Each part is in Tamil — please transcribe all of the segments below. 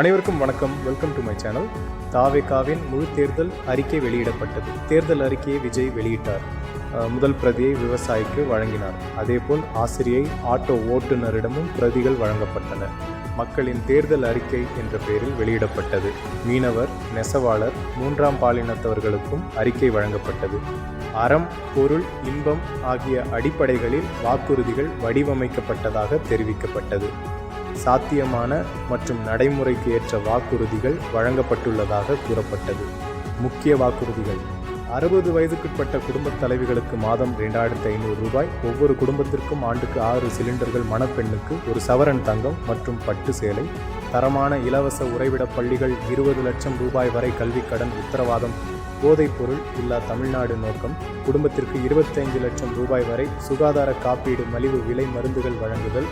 அனைவருக்கும் வணக்கம். Welcome to my channel. தாவேகாவின் முழு தேர்தல் அறிக்கை வெளியிடப்பட்டது. தேர்தல் அறிக்கையை விஜய் வெளியிட்டார். முதல் பிரதியை விவசாயிக்கு வழங்கினார். அதேபோல் ஆசிரியை, ஆட்டோ ஓட்டுநரிடமும் பிரதிகள் வழங்கப்பட்டன. மக்களின் தேர்தல் அறிக்கை என்ற பெயரில் வெளியிடப்பட்டது. மீனவர், நெசவாளர், மூன்றாம் பாலினத்தவர்களுக்கும் அறிக்கை வழங்கப்பட்டது. அறம், பொருள், இன்பம் ஆகிய அடிப்படைகளில் வாக்குறுதிகள் வடிவமைக்கப்பட்டதாக தெரிவிக்கப்பட்டது. சாத்தியமான மற்றும் நடைமுறைக்கு ஏற்ற வாக்குறுதிகள் வழங்கப்பட்டுள்ளதாக கூறப்பட்டது. முக்கிய வாக்குறுதிகள்: 60 வயதுக்குட்பட்ட குடும்பத் தலைவிகளுக்கு மாதம் 2500 ரூபாய், ஒவ்வொரு குடும்பத்திற்கும் ஆண்டுக்கு 6 சிலிண்டர்கள், மணப்பெண்ணுக்கு 1 சவரன் தங்கம் மற்றும் பட்டு சேலை, தரமான இலவச உறைவிட பள்ளிகள், 20 லட்சம் ரூபாய் வரை கல்விக்கடன் உத்தரவாதம், போதைப்பொருள் இல்லா தமிழ்நாடு நோக்கம், குடும்பத்திற்கு 25 லட்சம் ரூபாய் வரை சுகாதார காப்பீடு, மலிவு விலை மருந்துகள் வழங்குதல்,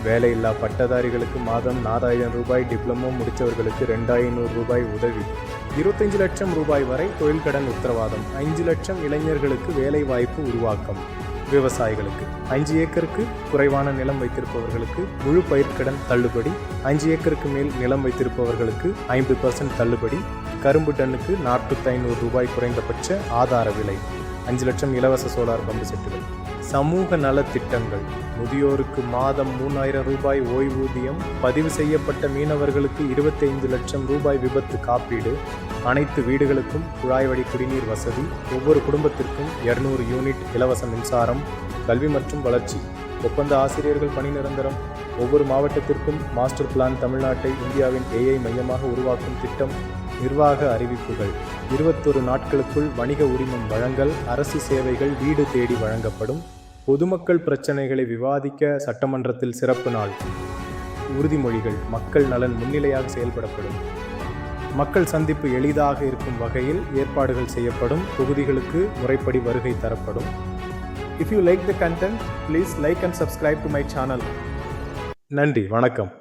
வேலையில்லா பட்டதாரிகளுக்கு மாதம் 4000 ரூபாய், டிப்ளமோ முடித்தவர்களுக்கு 2500 ரூபாய் உதவி, 25 லட்சம் ரூபாய் வரை தொழில் கடன் உத்தரவாதம், 5 லட்சம் இளைஞர்களுக்கு வேலை வாய்ப்பு உருவாக்கம், விவசாயிகளுக்கு 5 ஏக்கருக்கு குறைவான நிலம் வைத்திருப்பவர்களுக்கு முழு பயிர்க்கடன் தள்ளுபடி, 5 ஏக்கருக்கு மேல் நிலம் வைத்திருப்பவர்களுக்கு 50% தள்ளுபடி, கரும்பு டன்னுக்கு 4500 ரூபாய் குறைந்தபட்ச ஆதார விலை, 5 லட்சம் இலவச சோலார் பம்பு செட்டுகள். சமூக நலத்திட்டங்கள்: முதியோருக்கு மாதம் 3000 ரூபாய் ஓய்வூதியம், பதிவு செய்யப்பட்ட மீனவர்களுக்கு 25 லட்சம் ரூபாய் விபத்து காப்பீடு, அனைத்து வீடுகளுக்கும் குழாய் வழி குடிநீர் வசதி, ஒவ்வொரு குடும்பத்திற்கும் 200 யூனிட் இலவச மின்சாரம், கல்வி மற்றும் வளர்ச்சி, ஒப்பந்த ஆசிரியர்கள் பணி நிரந்தரம், ஒவ்வொரு மாவட்டத்திற்கும் மாஸ்டர் பிளான், தமிழ்நாட்டை இந்தியாவின் AI மையமாக உருவாக்கும் திட்டம், நிர்வாக அறிவிப்புகள்: 21 நாட்களுக்குள் வணிக உரிமம் வழங்கல், அரசு சேவைகள் வீடு தேடி வழங்கப்படும், பொதுமக்கள் பிரச்சனைகளை விவாதிக்க சட்டமன்றத்தில் சிறப்பு நாள், உறுதிமொழிகள்: மக்கள் நலன் முன்னிலையாக செயல்படப்படும், மக்கள் சந்திப்பு எளிதாக இருக்கும் வகையில் ஏற்பாடுகள் செய்யப்படும், தொகுதிகளுக்கு முறைப்படி வருகை தரப்படும். If you like the content, please like and subscribe to my channel. நன்றி, வணக்கம்.